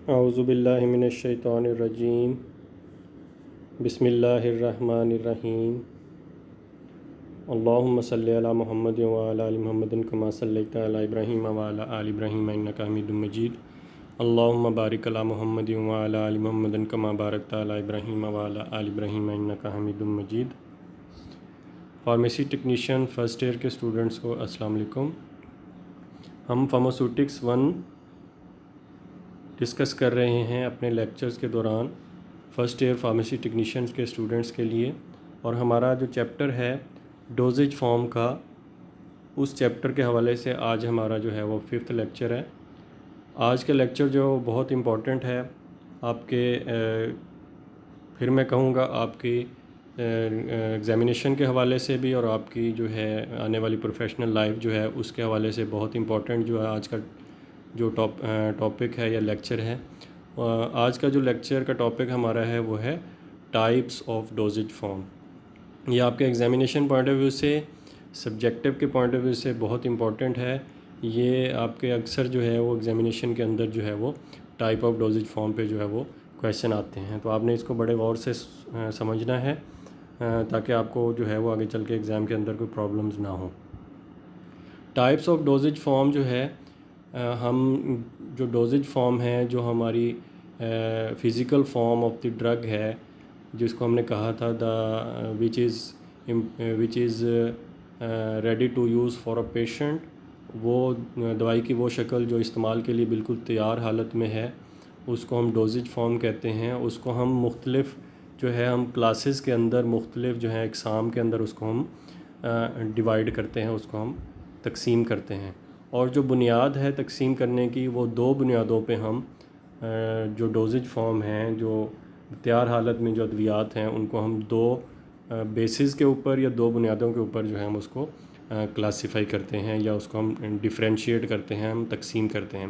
औज़ुबिल्लाहि मिनश्शैतानिर्रजीम। बिस्मिल्लाहिर्रहमानिर्रहीम। अल्लाहुम्मा सल्लि अला मुहम्मद व अला आलि मुहम्मदिन कमा सल्लैता अला इब्राहीम व अला आलि इब्राहीम इन्नका हमीदुम मजीद। अल्लाहुम्मा बारिक अला मुहम्मद व अला आलि मुहम्मदिन कमा बारकता अला इब्राहीम व अला आलि इब्राहीम इन्नका हमीदुम मजीद। फार्मेसी टेक्नीशियन फ़र्स्ट ईयर के स्टूडेंट्स को अस्सलाम वालेकुम। हम फार्मास्यूटिक्स 1 डिस्कस कर रहे हैं अपने लेक्चर्स के दौरान फ़र्स्ट ईयर फार्मेसी टेक्नीशियंस के स्टूडेंट्स के लिए, और हमारा जो चैप्टर है डोजेज फॉर्म का, उस चैप्टर के हवाले से आज हमारा जो है वो 5th लेक्चर है। आज का लेक्चर जो बहुत इम्पोर्टेंट है आपके फिर मैं कहूँगा आपकी एग्ज़ामिनेशन के हवाले से भी, और आपकी जो है आने वाली प्रोफेशनल लाइफ जो है उसके हवाले से बहुत इम्पोर्टेंट जो है आज का जो टॉपिक है या लेक्चर है। आज का जो लेक्चर का टॉपिक हमारा है वो है टाइप्स ऑफ डोजेज फॉर्म। ये आपके एग्ज़ामिनेशन पॉइंट ऑफ व्यू से, सब्जेक्टिव के पॉइंट ऑफ व्यू से बहुत इम्पॉर्टेंट है। ये आपके अक्सर जो है वो एग्ज़ामिनेशन के अंदर जो है वो टाइप ऑफ डोजेज फॉर्म पे जो है वो क्वेश्चन आते हैं, तो आपने इसको बड़े गौर से समझना है ताकि आपको जो है वो आगे चल के एग्ज़ाम के अंदर कोई प्रॉब्लम्स ना हो। टाइप्स ऑफ डोजेज फॉर्म जो है, हम जो डोजेज फॉर्म है जो हमारी physical form of the drug है, जिसको हमने कहा था the which is ready to use for a patient, वो दवाई की वो शक्ल जो इस्तेमाल के लिए बिल्कुल तैयार हालत में है उसको हम डोजेज फॉर्म कहते हैं। उसको हम मुख्तलिफ़ जो है हम क्लासेस के अंदर मुख्तलिफ़ जो है एग्ज़ाम के अंदर उसको हम डिवाइड करते हैं, उसको हम तकसीम करते हैं। और जो बुनियाद है तकसीम करने की, वो 2 बुनियादों पे हम जो डोजेज फॉर्म हैं, जो तैयार हालत में जो अद्वियात हैं, उनको हम 2 बेसिस के ऊपर या 2 बुनियादों के ऊपर जो है हम उसको क्लासिफाई करते हैं या उसको हम डिफ़रेंशिएट करते हैं, हम तकसीम करते हैं।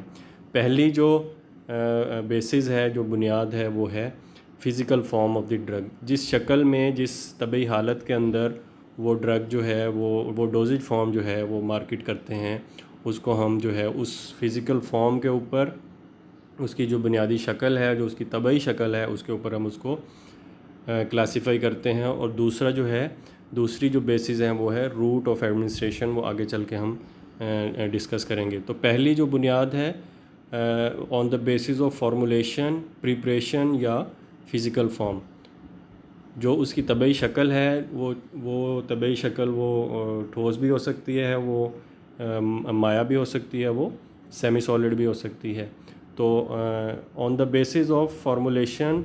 पहली जो बेसिस है, जो बुनियाद है, वो है physical form of the drug. जिस शक्ल में, जिस तबी हालत के अंदर वो ड्रग जो है वो डोजेज फॉर्म जो है वो मार्केट करते हैं, उसको हम जो है उस फ़िज़िकल फॉर्म के ऊपर, उसकी जो बुनियादी शक्ल है, जो उसकी तबई शक्ल है, उसके ऊपर हम उसको क्लासिफाई करते हैं। और दूसरा जो है, दूसरी जो बेसिस हैं वो है रूट ऑफ एडमिनिस्ट्रेशन, वो आगे चल के हम डिस्कस करेंगे। तो पहली जो बुनियाद है on the basis of formulation, preparation या फ़िज़िकल फॉर्म, जो उसकी तबई शक्ल है, वो तबई शक्ल वो ठोस भी हो सकती है, वो माया भी हो सकती है, वो सेमी सॉलिड भी हो सकती है। तो on the basis of formulation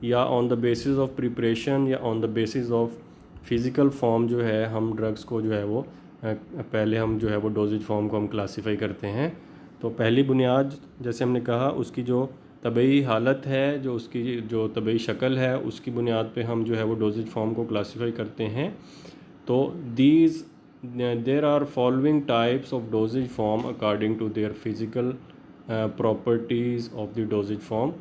या on the basis of preparation या on the basis of physical form जो है हम ड्रग्स को जो है वो पहले हम जो है वो डोजेज फॉर्म को हम क्लासिफाई करते हैं। तो पहली बुनियाद, जैसे हमने कहा, उसकी जो तबई हालत है, जो उसकी जो तबई शक्ल है, उसकी बुनियाद पे हम जो है वो डोजेज फॉर्म को क्लासिफाई करते हैं। तो there are following types of dosage form according to their physical properties of the dosage form.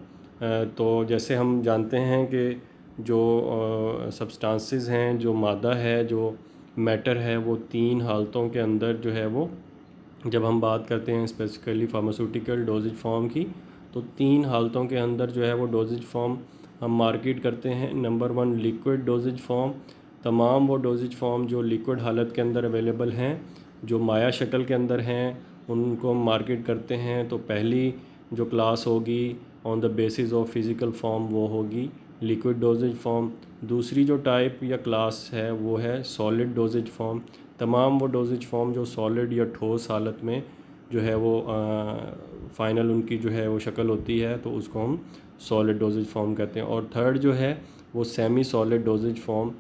तो जैसे हम जानते हैं कि जो सब्सटेंसेस हैं, जो मादा है, जो मैटर है, वो 3 हालतों के अंदर जो है वो, जब हम बात करते हैं स्पेसिफिकली फार्मास्यूटिकल डोजेज फॉर्म की, तो 3 हालतों के अंदर जो है वो डोजेज फॉर्म हम मार्केट करते हैं। नंबर 1 लिक्विड डोजेज फॉर्म, तमाम वो डोजेज फॉर्म जो लिक्विड हालत के अंदर अवेलेबल हैं, जो माया शक्ल के अंदर हैं, उनको हम मार्केट करते हैं। तो पहली जो क्लास होगी on the basis of physical form वो होगी लिक्विड डोजेज फॉर्म। दूसरी जो टाइप या क्लास है वो है सॉलिड डोजेज फॉर्म। तमाम वो डोजेज फॉर्म जो सॉलिड या ठोस हालत में जो है वो फ़ाइनल उनकी जो है वो शक्ल होती है, तो उसको हम सॉलिड डोजेज फॉर्म कहते हैं। और थर्ड जो है वो semi solid dosage form.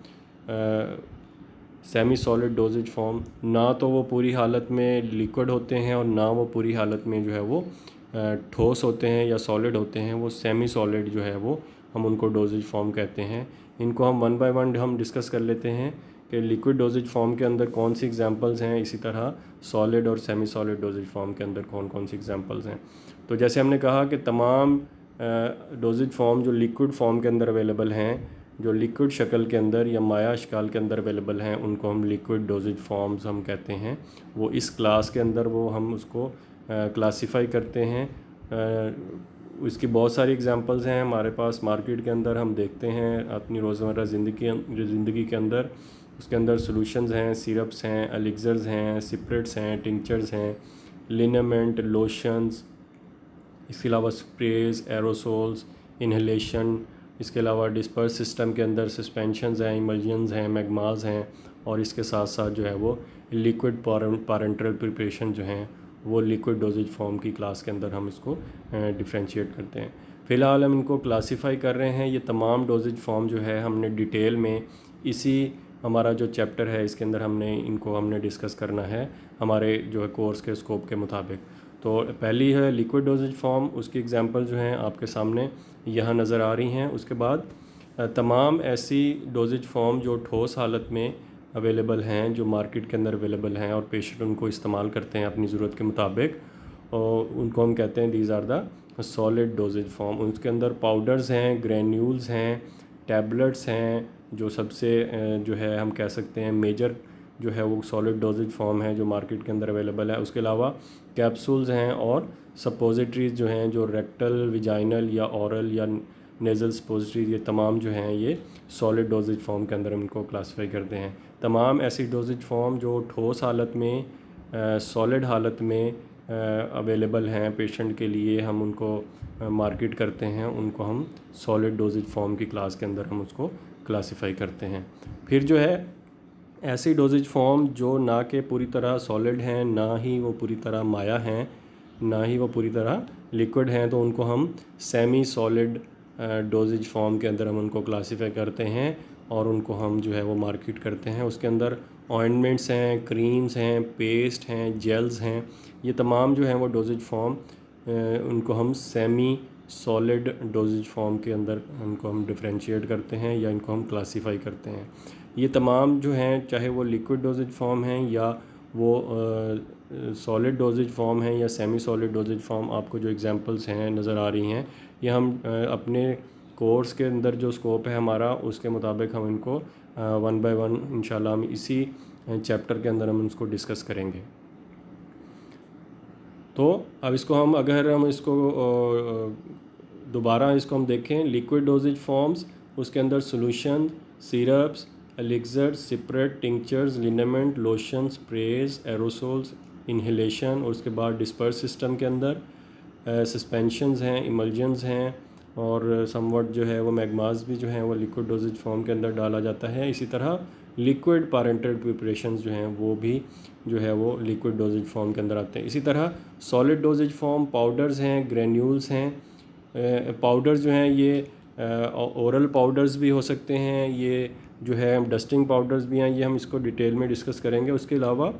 Semi solid dosage form, ना तो वो पूरी हालत में लिक्विड होते हैं और ना वो पूरी हालत में जो है वो ठोस होते हैं या सॉलिड होते हैं, वो सेमी सॉलिड जो है वो हम उनको डोजेज फॉर्म कहते हैं। इनको हम 1 बाय 1 हम डिस्कस कर लेते हैं कि लिक्विड डोजेज फॉर्म के अंदर कौन सी एग्जांपल्स हैं, इसी तरह सॉलिड और सेमी सॉलिड डोजेज फॉर्म के अंदर कौन कौन सी एग्जांपल्स हैं। तो जैसे हमने कहा कि तमाम डोजेज फॉर्म जो लिक्विड फॉर्म के अंदर अवेलेबल हैं, जो लिक्विड शक्ल के अंदर या माया शक्ल के अंदर अवेलेबल हैं, उनको हम लिक्विड डोजेज फॉर्म्स हम कहते हैं। वो इस क्लास के अंदर वो हम उसको क्लासिफाई करते हैं इसकी बहुत सारी एग्जांपल्स हैं हमारे पास मार्केट के अंदर, हम देखते हैं अपनी रोज़मर्रा ज़िंदगी के अंदर। उसके अंदर सॉल्यूशंस हैं, सिरप्स हैं, एलिक्सर्स हैं, सिपरेट्स हैं, टिंक्चर्स हैं, लिनेमेंट, लोशंस, इसके अलावा स्प्रेज, एरोसोल्स, इन्हेलेशन, इसके अलावा डिस्पर्स सिस्टम के अंदर सस्पेंशंस हैं, इमल्जन्स हैं, मैग्मास हैं, और इसके साथ साथ जो है वो लिक्विड पारेंटल प्रिपरेशन जो हैं वो लिक्विड डोजेज फॉर्म की क्लास के अंदर हम इसको डिफ्रेंशिएट करते हैं। फ़िलहाल हम इनको क्लासिफाई कर रहे हैं। ये तमाम डोजेज फॉर्म जो है हमने डिटेल में इसी हमारा जो चैप्टर है इसके अंदर हमने डिस्कस करना है हमारे जो है कोर्स के स्कोप के मुताबिक। तो पहली है लिक्विड डोजेज फॉर्म, उसकी एग्जांपल जो हैं आपके सामने यहाँ नज़र आ रही हैं। उसके बाद तमाम ऐसी डोजेज फॉर्म जो ठोस हालत में अवेलेबल हैं, जो मार्केट के अंदर अवेलेबल हैं और पेशेंट उनको इस्तेमाल करते हैं अपनी ज़रूरत के मुताबिक, और उनको हम कहते हैं these are the solid dosage form. उसके अंदर पाउडर्स हैं, ग्रैन्यूल्स हैं, टैबलेट्स हैं, जो सबसे जो है हम कह सकते हैं मेजर जो है वो सॉलिड डोजेज फॉर्म है जो मार्केट के अंदर अवेलेबल है। उसके अलावा कैप्सूल्स हैं और सपोजिटरीज़ जो हैं, जो रेक्टल, विजाइनल या ऑरल या नेज़ल सपोजिटरीज, ये तमाम जो हैं ये सॉलिड डोजेज फॉर्म के अंदर हम इनको क्लासीफाई करते हैं। तमाम ऐसी डोजेज फॉर्म जो ठोस हालत में, सॉलिड हालत में अवेलेबल हैं पेशेंट के लिए, हम उनको मार्केट करते हैं, उनको हम सॉलिड डोजेज फॉर्म की क्लास के अंदर हम उसको क्लासीफाई करते हैं। फिर जो है ऐसी डोजेज फॉर्म जो ना कि पूरी तरह सॉलिड हैं, ना ही वो पूरी तरह माया हैं, ना ही वो पूरी तरह लिक्विड हैं, तो उनको हम सेमी सॉलिड डोजेज फॉर्म के अंदर हम उनको क्लासीफाई करते हैं और उनको हम जो है वो मार्केट करते हैं। उसके अंदर ऑइंटमेंट्स हैं, क्रीम्स हैं, पेस्ट हैं, जेल्स हैं, ये तमाम जो हैं वो डोजेज फॉर्म उनको हम सेमी सॉलिड डोजेज फॉर्म के अंदर उनको हम डिफरेंशिएट करते हैं या इनको हम क्लासीफाई करते हैं। ये तमाम जो हैं, चाहे वो लिक्विड डोजेज फॉर्म हैं या वो सॉलिड डोजेज फॉर्म हैं या सेमी सॉलिड डोजेज फॉर्म, आपको जो एग्जांपल्स हैं नज़र आ रही हैं, ये हम अपने कोर्स के अंदर जो स्कोप है हमारा उसके मुताबिक हम इनको वन बाय वन इंशाल्लाह हम इसी चैप्टर के अंदर हम इसको डिस्कस करेंगे। तो अब इसको हम अगर हम इसको दोबारा इसको हम देखें, लिक्विड डोजेज फॉर्म्स, उसके अंदर solution, syrups, elixirs, spirits, tinctures, liniment, lotion, sprays, aerosols, inhalation, और उसके बाद डिस्पर्स सिस्टम के अंदर सस्पेंशंस हैं, इमल्जन्स हैं, और समवट जो है वो मैग्मास भी जो हैं वो लिक्विड डोजेज फॉर्म के अंदर डाला जाता है। इसी तरह लिक्विड पारेंटल प्रिपरेशंस जो हैं वो भी जो है वो लिक्विड डोजेज फॉर्म के अंदर आते हैं। इसी तरह सॉलिड डोजेज फॉर्म पाउडर्स हैं, ग्रैन्यूल्स हैं। पाउडर्स जो हैं ये ओरल पाउडर्स भी हो सकते हैं, ये जो है डस्टिंग पाउडर्स भी हैं, ये हम इसको डिटेल में डिस्कस करेंगे। उसके अलावा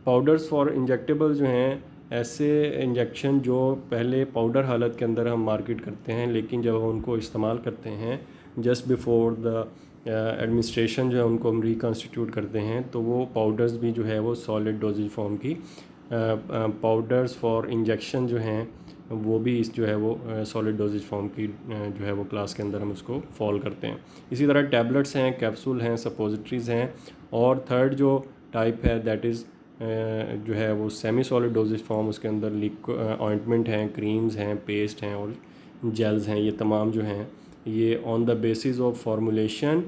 पाउडर्स फॉर इंजेक्टेबल जो हैं, ऐसे इंजेक्शन जो पहले पाउडर हालत के अंदर हम मार्केट करते हैं, लेकिन जब हम उनको इस्तेमाल करते हैं जस्ट बिफोर द एडमिनिस्ट्रेशन जो है उनको हम रिकॉन्स्टिट्यूट करते हैं, तो वो पाउडर्स भी जो है वो सॉलिड डोजेज फॉर्म की पाउडर्स फॉर इंजेक्शन जो हैं वो भी इस जो है वो सॉलिड डोजेज फॉर्म की जो है वो क्लास के अंदर हम उसको फॉल करते हैं। इसी तरह टैबलेट्स हैं, कैप्सूल हैं, सपोजिटरीज़ हैं, और थर्ड जो टाइप है दैट इज़ जो है वो सेमी सॉलिड डोजेज फॉर्म, उसके अंदर ऑइंटमेंट हैं, क्रीम्स हैं, पेस्ट हैं और जेल्स हैं। ये तमाम जो हैं ये on the basis of formulation,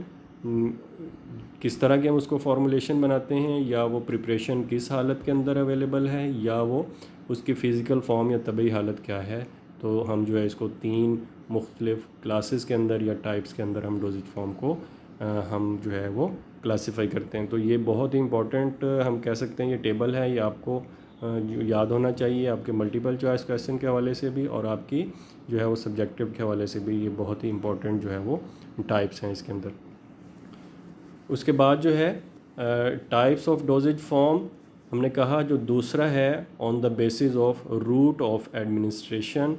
किस तरह के हम उसको फार्मूलेशन बनाते हैं, या वो प्रिपरेशन किस हालत के अंदर अवेलेबल है, या वो उसकी फ़िज़िकल फॉर्म या तबी हालत क्या है, तो हम जो है इसको 3 मुख्तलिफ़ क्लासेस के अंदर या टाइप्स के अंदर हम डोजेज फॉर्म को हम जो है वो क्लासीफाई करते हैं। तो ये बहुत ही इंपॉर्टेंट हम कह सकते हैं ये टेबल है, ये आपको याद होना चाहिए आपके मल्टीपल चॉइस क्वेश्चन के हवाले से भी और आपकी जो है वो सब्जेक्टिव के हवाले से भी। ये बहुत ही इंपॉर्टेंट जो है वो टाइप्स हैं इसके अंदर। उसके बाद जो है टाइप्स ऑफ डोजेज फॉर्म हमने कहा, जो दूसरा है on the basis of route of administration,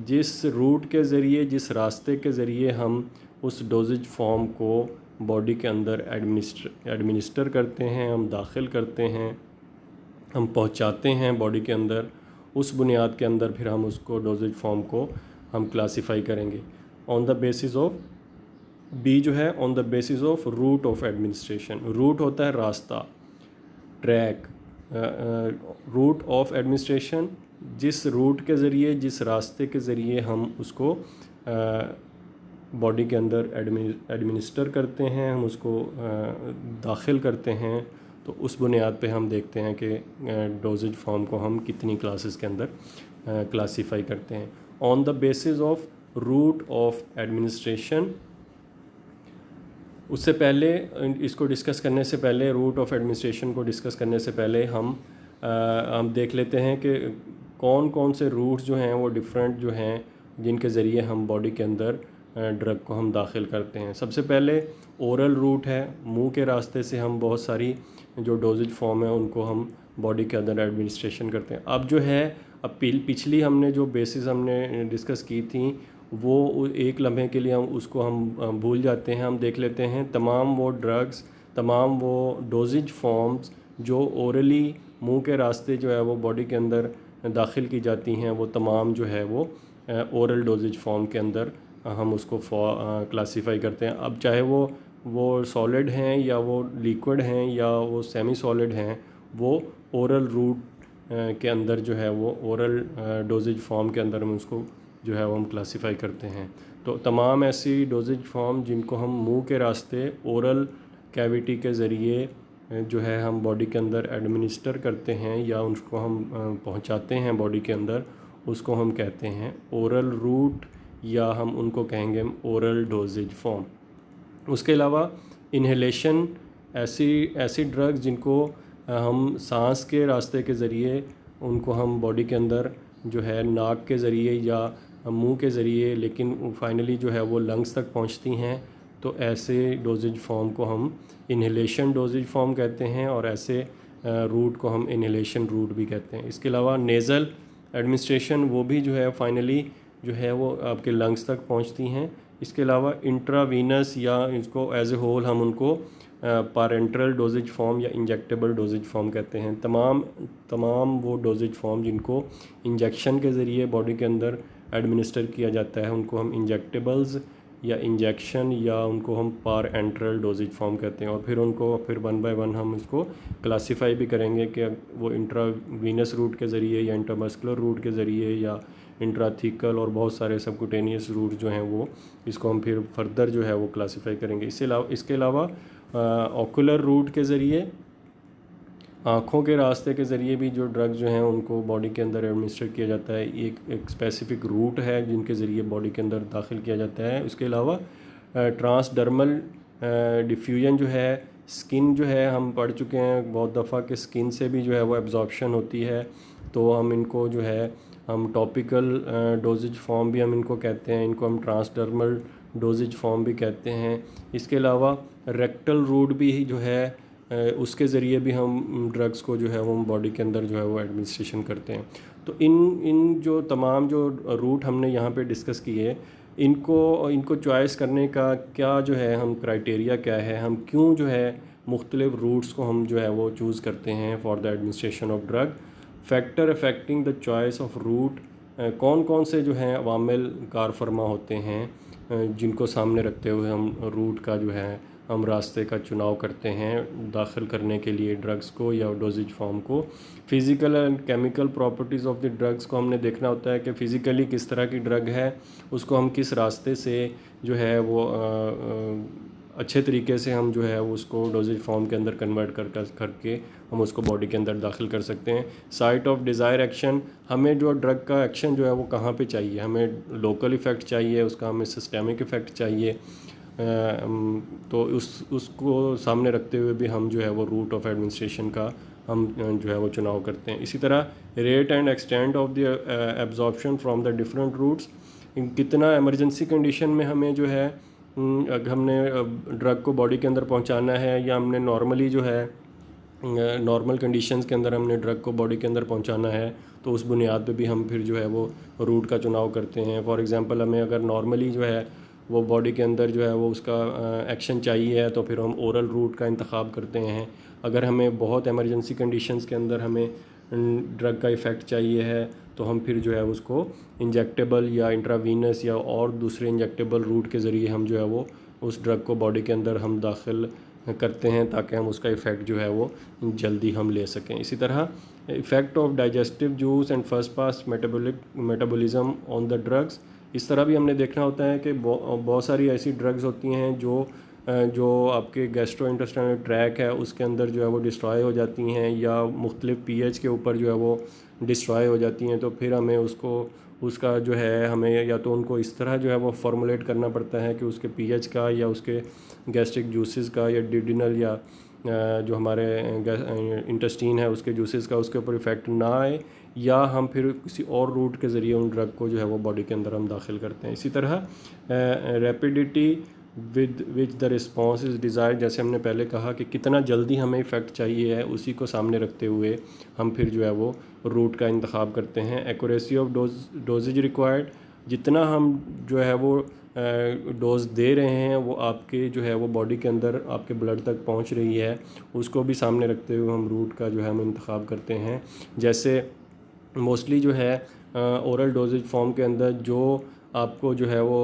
जिस रूट के ज़रिए, जिस रास्ते के ज़रिए हम उस डोजेज फॉर्म को बॉडी के अंदर एडमिनिस्टर करते हैं, हम दाखिल करते हैं, हम पहुंचाते हैं बॉडी के अंदर, उस बुनियाद के अंदर फिर हम उसको डोजेज फॉर्म को हम क्लासीफाई करेंगे on the basis of B जो है on the basis of route of administration. Route होता है रास्ता, ट्रैक, रूट ऑफ एडमिनिस्ट्रेशन जिस रूट के ज़रिए, जिस रास्ते के ज़रिए हम उसको बॉडी के अंदर एडमिनिस्टर करते हैं, हम उसको दाखिल करते हैं, तो उस बुनियाद पे हम देखते हैं कि डोजेज फॉर्म को हम कितनी क्लासेस के अंदर क्लासीफाई करते हैं on the basis of route of administration. उससे पहले, इसको डिस्कस करने से पहले, रूट ऑफ एडमिनिस्ट्रेशन को डिस्कस करने से पहले हम देख लेते हैं कि कौन कौन से रूट्स जो हैं वो डिफरेंट जो हैं जिनके ज़रिए हम बॉडी के अंदर ड्रग को हम दाखिल करते हैं। सबसे पहले ओरल रूट है, मुंह के रास्ते से हम बहुत सारी जो डोजेज फॉर्म है उनको हम बॉडी के अंदर एडमिनिस्ट्रेशन करते हैं। अब जो है, अब पिछली हमने जो बेसिस हमने डिस्कस की थी वो एक लम्हे के लिए हम उसको हम भूल जाते हैं। हम देख लेते हैं तमाम वो ड्रग्स, तमाम वो डोजेज फॉर्म्स जो ओरली मुंह के रास्ते जो है वो बॉडी के अंदर दाखिल की जाती हैं, वो तमाम जो है वो ओरल डोजेज फॉर्म के अंदर हम उसको क्लासीफाई करते हैं। अब चाहे वो सॉलिड हैं या वो लिक्विड हैं या वो सेमी सॉलिड हैं, वो ओरल रूट के अंदर जो है वो ओरल डोजेज फॉर्म के अंदर हम उसको जो है वो हम क्लासीफाई करते हैं। तो तमाम ऐसी डोजेज फॉर्म जिनको हम मुंह के रास्ते ओरल कैविटी के ज़रिए जो है हम बॉडी के अंदर एडमिनिस्टर करते हैं या उसको हम पहुंचाते हैं बॉडी के अंदर, उसको हम कहते हैं ओरल रूट या हम उनको कहेंगे ओरल डोजेज फॉर्म। उसके अलावा इन्हेलेशन, ऐसी ड्रग्स जिनको हम सांस के रास्ते के ज़रिए उनको हम बॉडी के अंदर जो है नाक के ज़रिए या मुंह के ज़रिए, लेकिन फाइनली जो है वो लंग्स तक पहुंचती हैं, तो ऐसे डोजेज फॉर्म को हम इन्हेलेशन डोजेज फॉर्म कहते हैं और ऐसे रूट को हम इन्हेलेशन रूट भी कहते हैं। इसके अलावा नेज़ल एडमिनिस्ट्रेशन, वो भी जो है फाइनली जो है वो आपके लंग्स तक पहुंचती हैं। इसके अलावा इंट्रावीनस या इसको एज ए होल हम उनको पारेंट्रल डोजेज फॉर्म या इंजेक्टेबल डोजेज फॉर्म कहते हैं। तमाम वो डोजेज फॉर्म जिनको इंजेक्शन के ज़रिए बॉडी के अंदर एडमिनिस्टर किया जाता है उनको हम इंजेक्टेबल्स या इंजेक्शन या उनको हम पारेंट्रल डोजेज फॉर्म कहते हैं। और फिर वन बाय वन हम इसको क्लासीफाई भी करेंगे कि वो इंट्रावीनस रूट के ज़रिए या इंट्रामस्कुलर रूट के ज़रिए या इंट्राथीकल और बहुत सारे सबकुटेनियस रूट जो हैं वो, इसको हम फिर फर्दर जो है वो क्लासीफाई करेंगे। इसके अलावा ऑकुलर रूट के ज़रिए, आँखों के रास्ते के ज़रिए भी जो ड्रग जो हैं उनको बॉडी के अंदर एडमिनिस्टर किया जाता है। एक स्पेसिफ़िक रूट है जिनके ज़रिए बॉडी के अंदर दाखिल किया जाता है। इसके अलावा ट्रांसडर्मल डिफ्यूजन जो है, स्किन जो है, हम पढ़ चुके हैं बहुत दफ़ा कि स्किन से भी जो है वो एब्जॉर्प्शन होती है, तो हम इनको जो है हम टॉपिकल डोजेज फॉर्म भी हम इनको कहते हैं, इनको हम ट्रांसडर्मल डोजेज फॉर्म भी कहते हैं। इसके अलावा रेक्टल रूट भी जो है उसके ज़रिए भी हम ड्रग्स को जो है वो हम बॉडी के अंदर जो है वो एडमिनिस्ट्रेशन करते हैं। तो इन जो तमाम जो रूट हमने यहाँ पे डिस्कस किए, इनको चॉइस करने का क्या जो है हम क्राइटेरिया क्या है, हम क्यों जो है मुख्तलिफ रूट्स को हम जो है वो चूज़ करते हैं for the administration of drug. Factor affecting the choice of route, कौन कौन से जो हैं अवामिल कार फरमा होते हैं जिनको सामने रखते हुए हम रूट का जो है हम रास्ते का चुनाव करते हैं दाखिल करने के लिए ड्रग्स को या डोजेज फॉर्म को। Physical and chemical properties of the drugs को हमने देखना होता है कि फ़िज़िकली किस तरह की ड्रग है, उसको हम किस रास्ते से जो है वो अच्छे तरीके से हम जो है उसको डोजेज फॉर्म के अंदर कन्वर्ट करके हम उसको बॉडी के अंदर दाखिल कर सकते हैं। साइट ऑफ डिज़ायर एक्शन, हमें जो ड्रग का एक्शन जो है वो कहाँ पे चाहिए, हमें लोकल इफ़ेक्ट चाहिए, उसका हमें सिस्टेमिक इफ़ेक्ट चाहिए, तो उसको सामने रखते हुए भी हम जो है वो रूट ऑफ एडमिनिस्ट्रेशन का हम जो है वो चुनाव करते हैं। इसी तरह rate and extent of the absorption from the different routes, कितना एमरजेंसी कंडीशन में हमें जो है अगर हमने ड्रग को बॉडी के अंदर पहुंचाना है या हमने नॉर्मली जो है नॉर्मल कंडीशंस के अंदर हमने ड्रग को बॉडी के अंदर पहुंचाना है, तो उस बुनियाद पे भी हम फिर जो है वो रूट का चुनाव करते हैं। फॉर एग्ज़ाम्पल हमें अगर नॉर्मली जो है वो बॉडी के अंदर जो है वो उसका एक्शन चाहिए है तो फिर हम ओरल रूट का इंतखाब करते हैं। अगर हमें बहुत एमरजेंसी कंडीशंस के अंदर हमें ड्रग का इफ़ेक्ट चाहिए है तो हम फिर जो है उसको इंजेक्टेबल या इंट्रावीनस या और दूसरे इंजेक्टेबल रूट के ज़रिए हम जो है वो उस ड्रग को बॉडी के अंदर हम दाखिल करते हैं ताकि हम उसका इफ़ेक्ट जो है वो जल्दी हम ले सकें। इसी तरह effect of digestive juice and first pass metabolism on the drugs, इस तरह भी हमने देखना होता है कि बहुत सारी ऐसी ड्रग्स होती हैं जो आपके गैस्ट्रोइंटेस्टाइनल ट्रैक है उसके अंदर जो है वो डिस्ट्रॉय हो जाती हैं या मुख्तलिफ पीएच के ऊपर जो है वो डिस्ट्रॉय हो जाती हैं। तो फिर हमें उसका जो है हमें या तो उनको इस तरह जो है वो फॉर्मुलेट करना पड़ता है कि उसके पीएच का या उसके गैस्ट्रिक जूसेस का या डिडिनल या जो हमारे इंटेस्टीन है उसके जूसेस का उसके ऊपर इफ़ेक्ट ना आए, या हम फिर किसी और रूट के ज़रिए उन ड्रग को जो है वो बॉडी के अंदर हम दाखिल करते हैं। इसी तरह rapidity with which the response is desired, जैसे हमने पहले कहा कि कितना जल्दी हमें इफ़ेक्ट चाहिए है उसी को सामने रखते हुए हम फिर जो है वो रूट का इंतखाब करते हैं। एक्यूरेसी ऑफ डोजेज रिक्वायर्ड, जितना हम जो है वो डोज़ दे रहे हैं वो आपके जो है वो बॉडी के अंदर आपके ब्लड तक पहुंच रही है, उसको भी सामने रखते हुए हम रूट का जो है हम इंतखाब करते हैं। जैसे मोस्टली जो है ओरल डोजेज फॉर्म के अंदर जो आपको जो है वो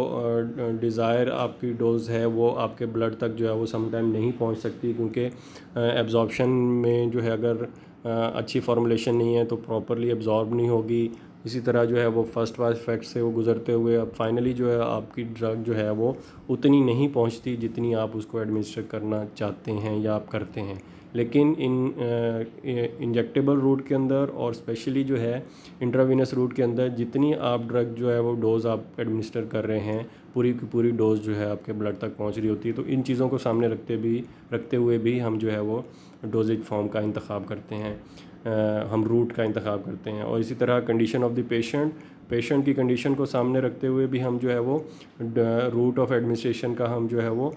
डिज़ायर आपकी डोज़ है वो आपके ब्लड तक जो है वो समटाइम नहीं पहुंच सकती, क्योंकि एब्जॉर्प्शन में जो है अगर अच्छी फॉर्मुलेशन नहीं है तो प्रॉपरली एब्जॉर्ब नहीं होगी। इसी तरह जो है वो फर्स्ट पास इफेक्ट से वो गुजरते हुए अब फाइनली जो है आपकी ड्रग जो है वो उतनी नहीं पहुंचती जितनी आप उसको एडमिनिस्टर करना चाहते हैं या आप करते हैं। लेकिन इंजेक्टेबल रूट के अंदर और स्पेशली जो है इंट्रावीनस रूट के अंदर जितनी आप ड्रग जो है वो डोज़ आप एडमिनिस्टर कर रहे हैं पूरी की पूरी डोज़ जो है आपके ब्लड तक पहुंच रही होती है। तो इन चीज़ों को सामने रखते हुए भी हम जो है वो डोजेज फॉर्म का इंतखाब करते हैं, हम रूट का इंतखाब करते हैं। और इसी तरह कंडीशन ऑफ द पेशेंट की कंडीशन को सामने रखते हुए भी हम जो है वो रूट ऑफ एडमिनिस्ट्रेशन का हम जो है वो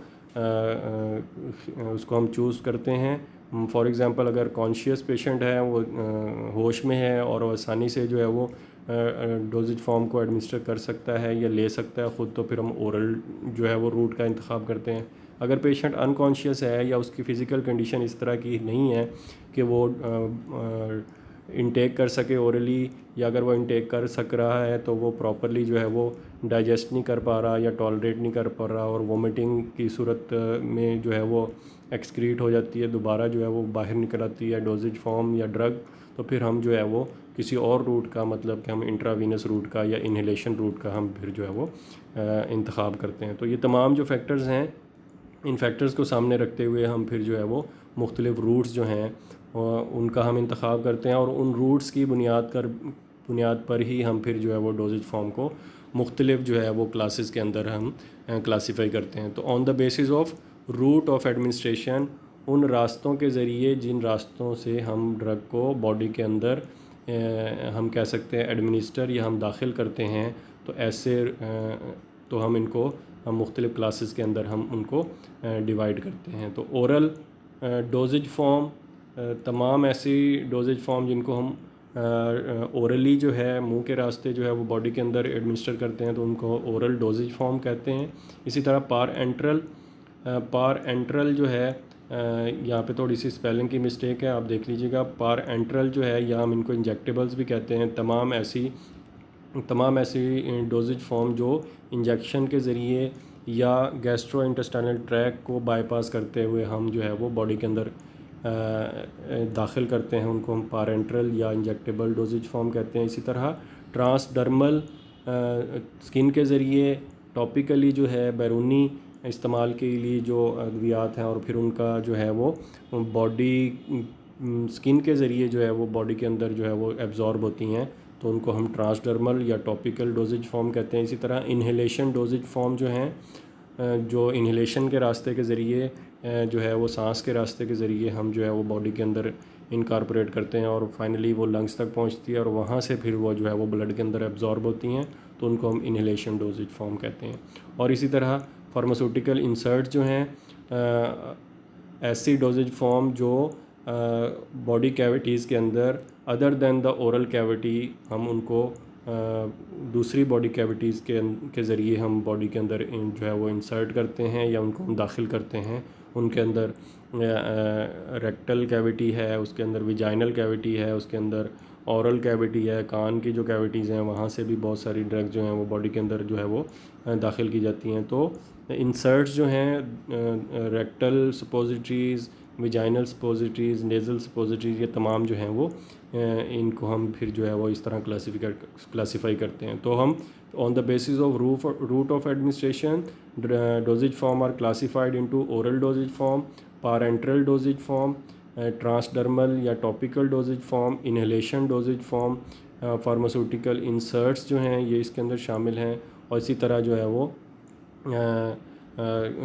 उसको हम चूज़ करते हैं। फॉर एग्ज़ाम्पल अगर कॉन्शियस पेशेंट है वो होश में है और आसानी से जो है वो डोजेज फॉर्म को एडमिनिस्टर कर सकता है या ले सकता है ख़ुद, तो फिर हम ओरल जो है वो रूट का इंतखाब करते हैं। अगर पेशेंट अनकॉन्शियस है या उसकी फ़िज़िकल कंडीशन इस तरह की नहीं है कि वो इंटेक कर सके ओरली, या अगर वो इंटेक कर सक रहा है तो वो प्रॉपरली जो है वो डाइजेस्ट नहीं कर पा रहा या टॉलरेट नहीं कर पा रहा और वोमिटिंग की सूरत में जो है वो एक्सक्रीट हो जाती है, दोबारा जो है वो बाहर निकल आती है डोजेज फॉर्म या ड्रग, तो फिर हम जो है वो किसी और रूट का मतलब कि हम इंट्रावीनस रूट का या इन्हेलेशन रूट का हम फिर जो है वो इंतखाब करते हैं। तो ये तमाम जो फैक्टर्स हैं इन फैक्टर्स को सामने रखते हुए हम फिर जो है वो मुख्तलिफ़ रूट्स जो हैं उनका हम इंतखाब करते हैं और उन रूट्स की बुनियाद पर ही हम फिर जो है वो डोजेज फॉर्म को मुख्तलिफ़ जो है वो क्लासेस के अंदर हम क्लासीफाई करते हैं। तो on the basis of route of administration, उन रास्तों के ज़रिए जिन रास्तों से हम ड्रग को बॉडी के अंदर हम कह सकते हैं एडमिनिस्टर या हम दाखिल करते हैं, तो ऐसे तो हम मुख्तलिफ़ क्लासेस के अंदर हम उनको डिवाइड करते हैं। तो ओरल डोजेज फॉर्म, तमाम ऐसी डोजेज फॉर्म जिनको हम ओरली जो है मुंह के रास्ते जो है वो बॉडी के अंदर एडमिनिस्टर करते हैं तो उनको ओरल डोजेज फॉर्म कहते हैं। इसी तरह पार एंट्रल जो है यहाँ पे थोड़ी सी स्पेलिंग की मिस्टेक है, आप देख लीजिएगा। पार एंट्रल जो है या हम इनको इंजेक्टेबल्स भी कहते हैं। तमाम ऐसी डोजेज फॉर्म जो इंजेक्शन के ज़रिए या गैस्ट्रो इंटेस्टाइनल ट्रैक को बाईपास करते हुए हम जो है वो बॉडी के अंदर दाखिल करते हैं, उनको हम पारेंट्रल या इंजेक्टेबल डोजेज फॉर्म कहते हैं। इसी तरह ट्रांसडर्मल स्किन के ज़रिए टॉपिकली जो है बैरूनी इस्तेमाल के लिए जो अद्वियात हैं और फिर उनका जो है वो बॉडी स्किन के ज़रिए जो है वो बॉडी के अंदर जो है वो एब्जॉर्ब होती हैं, तो उनको हम ट्रांसडर्मल या टॉपिकल डोजेज फॉर्म कहते हैं। इसी तरह इन्हेलेशन डोजेज फॉर्म जो हैं जो इन्हेलेशन के रास्ते के ज़रिए जो है वो सांस के रास्ते के ज़रिए हम जो है वो बॉडी के अंदर इनकॉर्पोरेट करते हैं और फाइनली वो लंग्स तक पहुंचती है और वहाँ से फिर वो जो है वो ब्लड के अंदर एब्जॉर्ब होती हैं, तो उनको हम इन्हेलेशन डोजेज फॉर्म कहते हैं। और इसी तरह फार्मास्यूटिकल इंसर्ट जो हैं ऐसी डोजेज फॉर्म जो बॉडी कैविटीज़ के अंदर other than the oral cavity हम उनको दूसरी बॉडी कैविटीज़ के ज़रिए हम बॉडी के अंदर जो है वो इंसर्ट करते हैं या उनको हम दाखिल करते हैं। उनके अंदर रेक्टल कैविटी है, उसके अंदर विजाइनल कैविटी है, उसके अंदर औरल कैविटी है, कान की जो कैविटीज़ हैं वहाँ से भी बहुत सारी ड्रग्स जो हैं वो बॉडी के अंदर जो है वो दाखिल की जाती हैं। तो इंसर्ट्स जो हैं रेक्टल सपोजिटरीज़, विजाइनल सपोजिटरीज़, नेज़ल सपोजिटरीज़, ये तमाम जो हैं वो इनको हम फिर जो है वो इस तरह क्लासीफाई करते हैं। तो हम on the basis of route of administration dosage form are classified into oral dosage form, parenteral dosage form, transdermal या topical dosage form, inhalation dosage form, pharmaceutical inserts जो हैं ये इसके अंदर शामिल हैं। और इसी तरह जो है वो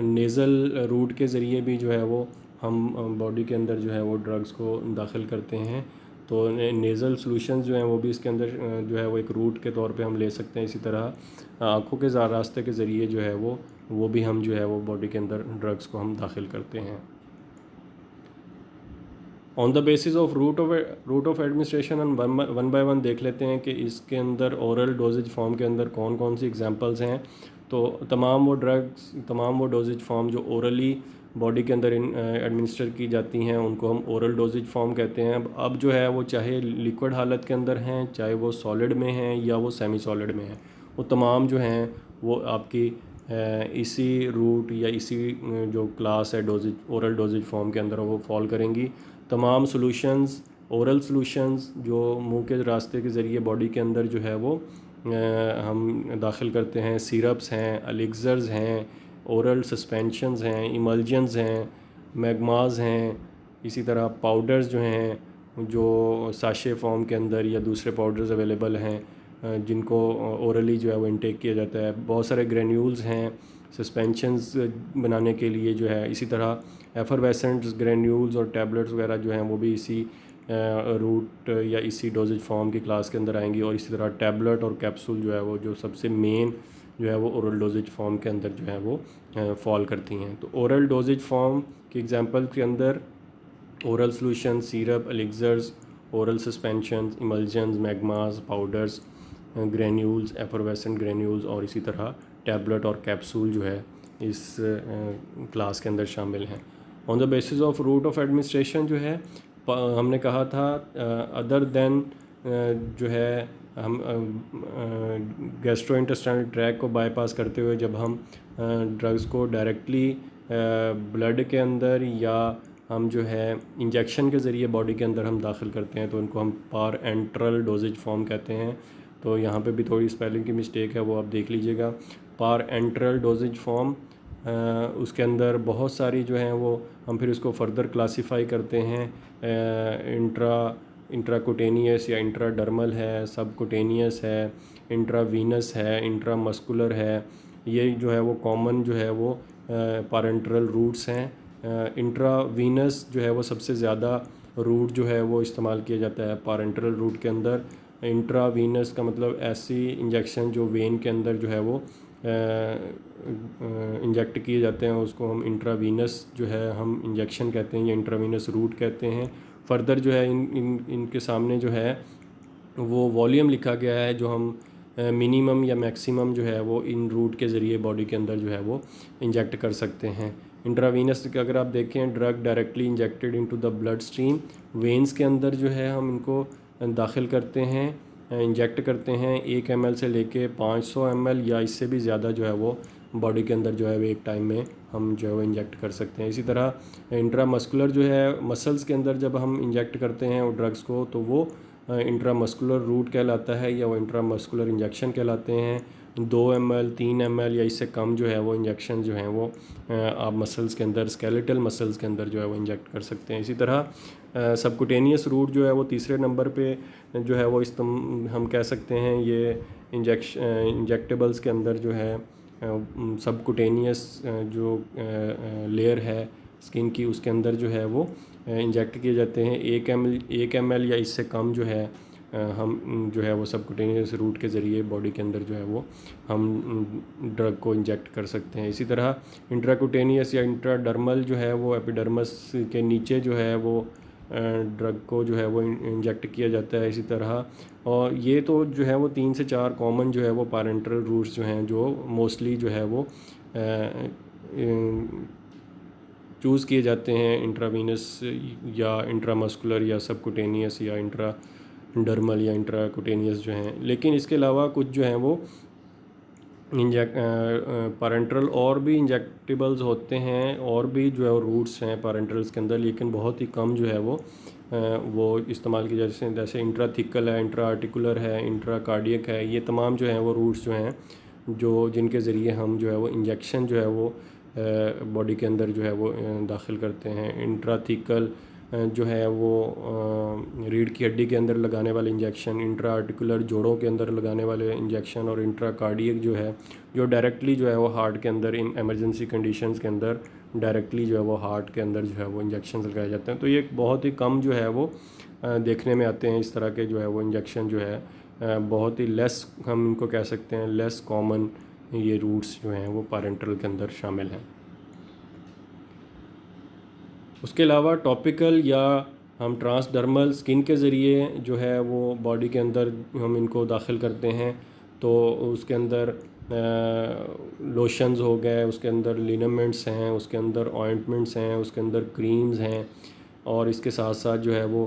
नेज़ल रूट के ज़रिए भी जो है वो हम बॉडी के अंदर जो है वो ड्रग्स को दाखिल करते हैं। तो नेज़ल सॉल्यूशंस जो हैं वो भी इसके अंदर जो है वो एक रूट के तौर पे हम ले सकते हैं। इसी तरह आँखों के रास्ते के ज़रिए जो है वो भी हम जो है वो बॉडी के अंदर ड्रग्स को हम दाखिल करते हैं। On the basis of route of administration हम वन बाय वन देख लेते हैं कि इसके अंदर ओरल डोजेज फॉर्म के अंदर कौन कौन सी एग्जांपल्स हैं। तो तमाम वो डोजेज फॉर्म जो ओरली बॉडी के अंदर एडमिनिस्टर की जाती हैं उनको हम ओरल डोजेज फॉर्म कहते हैं। अब जो है वो चाहे लिक्विड हालत के अंदर हैं, चाहे वो सॉलिड में हैं या वो सेमी सॉलिड में हैं, वो तमाम जो हैं वो आपकी इसी रूट या इसी जो क्लास है डोजेज ओरल डोजेज फॉर्म के अंदर वो फॉल करेंगी। तमाम सॉल्यूशंस, ओरल सॉल्यूशंस जो मुंह के रास्ते के ज़रिए बॉडी के अंदर जो है वो हम दाखिल करते हैं, सिरप्स हैं, एलिक्सर्स हैं, ओरल सस्पेंशंस हैं, इमल्जेंस हैं, मैगमास हैं, इसी तरह पाउडर्स जो हैं जो साशे फॉर्म के अंदर या दूसरे पाउडर्स अवेलेबल हैं जिनको ओरली जो है वो इनटेक किया जाता है। बहुत सारे ग्रेन्यूल्स हैं सस्पेंशंस बनाने के लिए जो है। इसी तरह एफरवेसेंट्स, ग्रेन्यूल्स और टैबलेट्स वगैरह जो हैं वो भी इसी रूट या इसी डोजेज फॉर्म की क्लास के अंदर आएंगी। और इसी तरह टैबलेट और कैप्सूल जो है वो जो सबसे मेन जो है वो ओरल डोजेज फॉर्म के अंदर जो है वो फॉल करती हैं। तो ओरल डोजेज फॉर्म के एग्जांपल के अंदर oral solution, syrup, elixirs, oral suspension, emulsions, magmas, powders, granules, effervescent granules और इसी तरह टैबलेट और कैप्सूल जो है इस क्लास के अंदर शामिल हैं। On the basis of route of administration जो है हमने कहा था अदर देन जो है हम गैस्ट्रोइंटेस्टाइनल ट्रैक को बाईपास करते हुए जब हम ड्रग्स को डायरेक्टली ब्लड के अंदर या हम जो है इंजेक्शन के ज़रिए बॉडी के अंदर हम दाखिल करते हैं तो उनको हम पारेंट्रल डोजेज फॉर्म कहते हैं। तो यहाँ पे भी थोड़ी स्पेलिंग की मिस्टेक है, वो आप देख लीजिएगा। पारेंट्रल डोजेज फॉर्म उसके अंदर बहुत सारी जो हैं वो हम फिर उसको फर्दर क्लासीफाई करते हैं। इंट्राकुटेनियस या इंट्राडर्मल है, सबकुटेनियस है, इंट्रावीनस है, इंट्रामस्कुलर है। ये जो है वो कॉमन जो है वो पारेंट्रल रूट्स हैं। इंट्रावीनस जो है वो सबसे ज़्यादा रूट जो है वो इस्तेमाल किया जाता है पारेंट्रल रूट के अंदर। इंट्रावीनस का मतलब ऐसी इंजेक्शन जो वेन के अंदर जो है वो इंजेक्ट किए जाते हैं, उसको हम इंट्रावीनस जो है हम इंजेक्शन कहते हैं या इंट्रावीनस रूट कहते हैं। फर्दर जो है इनके सामने जो है वो वॉल्यूम लिखा गया है जो हम मिनिमम या मैक्सिमम जो है वो इन रूट के ज़रिए बॉडी के अंदर जो है वो इंजेक्ट कर सकते हैं। इंट्रावीनस का अगर आप देखें, drug directly injected into the blood stream, veins के अंदर जो है हम इनको दाखिल करते हैं, इंजेक्ट करते हैं 1 ml से लेके 500 ml या इससे भी ज़्यादा जो है वो बॉडी के अंदर जो है वो एक टाइम में हम जो है वो इंजेक्ट कर सकते हैं। इसी तरह इंट्रामस्कुलर जो है मसल्स के अंदर जब हम इंजेक्ट करते हैं वो ड्रग्स को तो वो इंट्रामस्कुलर रूट कहलाता है या वो इंट्रामस्कुलर इंजेक्शन कहलाते हैं। 2 ml 3 ml या इससे कम जो है वो इंजेक्शन जो हैं वो आप मसल्स के अंदर, स्केलेटल मसल्स के अंदर जो है वो इंजेक्ट कर सकते हैं। इसी तरह सबकुटेनियस रूट जो है वो तीसरे नंबर पे जो है वो हम कह सकते हैं ये इंजेक्टेबल्स के अंदर जो है सबकुटेनियस जो लेयर है स्किन की उसके अंदर जो है वो इंजेक्ट किए जाते हैं। 1 ml या इससे कम जो है हम जो है वो सबकुटेनियस रूट के ज़रिए बॉडी के अंदर जो है वो हम ड्रग को इंजेक्ट कर सकते हैं। इसी तरह इंट्राकुटेनियस या इंट्राडर्मल जो है वो एपिडर्मस के नीचे जो है वो ड्रग को जो है वो इंजेक्ट किया जाता है। इसी तरह और ये तो जो है वो 3 से 4 कॉमन जो है वो पारेंट्रल रूट्स जो हैं जो मोस्टली जो है वो चूज़ किए जाते हैं इंट्रावीनस या इंट्रामस्कुलर या सबकुटेनियस या इंट्रा डर्मल या इंट्राकुटेनियस जो हैं। लेकिन इसके अलावा कुछ जो हैं वो पैरेंटरल और भी इंजेक्टेबल्स होते हैं, और भी जो है वो रूट्स हैं पैरेंटरल्स के अंदर, लेकिन बहुत ही कम जो है वो इस्तेमाल की, जैसे इंट्राथिकल है, इंट्रा आर्टिकुलर है, इंट्रा कार्डियक है। ये तमाम जो हैं वो रूट्स जो हैं जो जिनके ज़रिए हम जो है वो इंजेक्शन जो है वो बॉडी के अंदर जो है वो दाखिल करते हैं। इंट्राथिकल जो है वो रीढ़ की हड्डी के अंदर लगाने वाले इंजेक्शन, इंट्रा आर्टिकुलर जोड़ों के अंदर लगाने वाले इंजेक्शन, और इंट्रा कार्डियक जो है जो डायरेक्टली जो है वो हार्ट के अंदर इन एमरजेंसी कंडीशंस के अंदर डायरेक्टली जो है वो हार्ट के अंदर जो है वो इंजेक्शन लगाए जाते हैं। तो ये बहुत ही कम जो है वो देखने में आते हैं इस तरह के जो है वो इंजेक्शन जो है बहुत ही लेस, हम इनको कह सकते हैं लेस कॉमन ये रूट्स जो हैं वो पैरेंटरल के अंदर शामिल हैं। उसके अलावा टॉपिकल या हम ट्रांसडर्मल स्किन के ज़रिए जो है वो बॉडी के अंदर हम इनको दाखिल करते हैं। तो उसके अंदर लोशंस हो गए, उसके अंदर लिनामेंट्स हैं, उसके अंदर ऑइंटमेंट्स हैं, उसके अंदर क्रीम्स हैं, और इसके साथ साथ जो है वो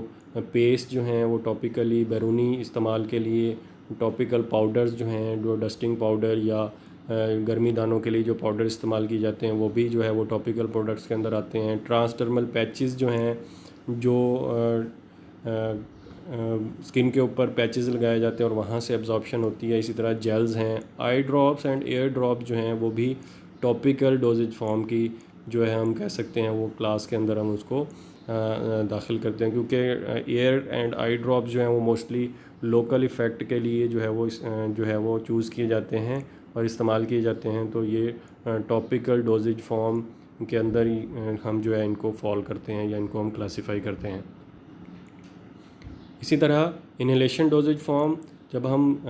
पेस्ट जो हैं वो टॉपिकली बैरूनी इस्तेमाल के लिए टॉपिकल पाउडर्स जो हैं, जो डस्टिंग पाउडर या गर्मी दानों के लिए जो पाउडर इस्तेमाल किए जाते हैं वो भी जो है वो टॉपिकल प्रोडक्ट्स के अंदर आते हैं। ट्रांसडर्मल पैचेस जो हैं जो स्किन के ऊपर पैचेस लगाए जाते हैं और वहाँ से एब्जॉर्प्शन होती है। इसी तरह जेल्स हैं, eye drops and air drops जो हैं वो भी टॉपिकल डोजेज फॉर्म की जो है हम कह सकते हैं वो क्लास के अंदर हम उसको दाखिल करते हैं, क्योंकि एयर एंड आई ड्रॉप्स जो हैं वो मोस्टली लोकल इफ़ेक्ट के लिए जो है वो चूज़ किए जाते हैं और इस्तेमाल किए जाते हैं। तो ये टॉपिकल डोजेज फॉर्म के अंदर ही हम जो है इनको फॉल करते हैं या इनको हम क्लासिफाई करते हैं। इसी तरह इन्हेलेशन डोजेज फॉर्म, जब हम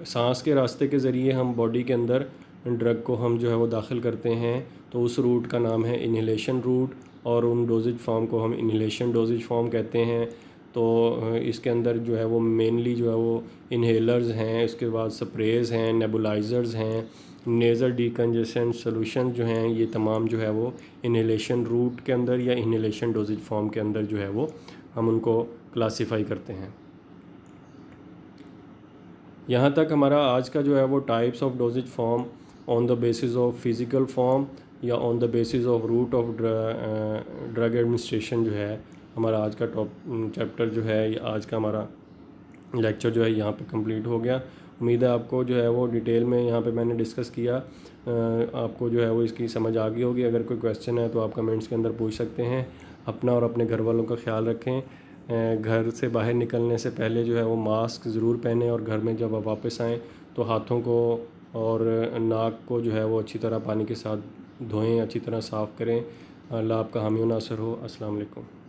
सांस के रास्ते के ज़रिए हम बॉडी के अंदर ड्रग को हम जो है वो दाखिल करते हैं, तो उस रूट का नाम है इन्हेलेशन रूट, और उन डोजेज फॉर्म को हम इन्हेलेशन डोजेज फॉर्म कहते हैं। तो इसके अंदर जो है वो मेनली जो है वो इन्हेलर्स हैं, उसके बाद स्प्रेज हैं, नेबुलाइज़र्स हैं, नेज़ल डीकंजेशन सॉल्यूशन जो हैं, ये तमाम जो है वो इन्हेलेशन रूट के अंदर या इन्हेलेशन डोजेज फॉर्म के अंदर जो है वो हम उनको क्लासिफाई करते हैं। यहाँ तक हमारा आज का जो है वो types of dosage form on the basis of physical form या on the basis of route of drug administration जो है हमारा आज का चैप्टर जो है, आज का हमारा लेक्चर जो है यहाँ पे कंप्लीट हो गया। उम्मीद है आपको जो है वो डिटेल में यहाँ पे मैंने डिस्कस किया, आपको जो है वो इसकी समझ आ गई होगी। अगर कोई क्वेश्चन है तो आप कमेंट्स के अंदर पूछ सकते हैं। अपना और अपने घर वालों का ख्याल रखें। घर से बाहर निकलने से पहले जो है वो मास्क ज़रूर पहने, और घर में जब आप वापस आएँ तो हाथों को और नाक को जो है वो अच्छी तरह पानी के साथ धोएं, अच्छी तरह साफ़ करें। अल्लाह आपका हामी व नासर हो। अस्सलाम वालेकुम।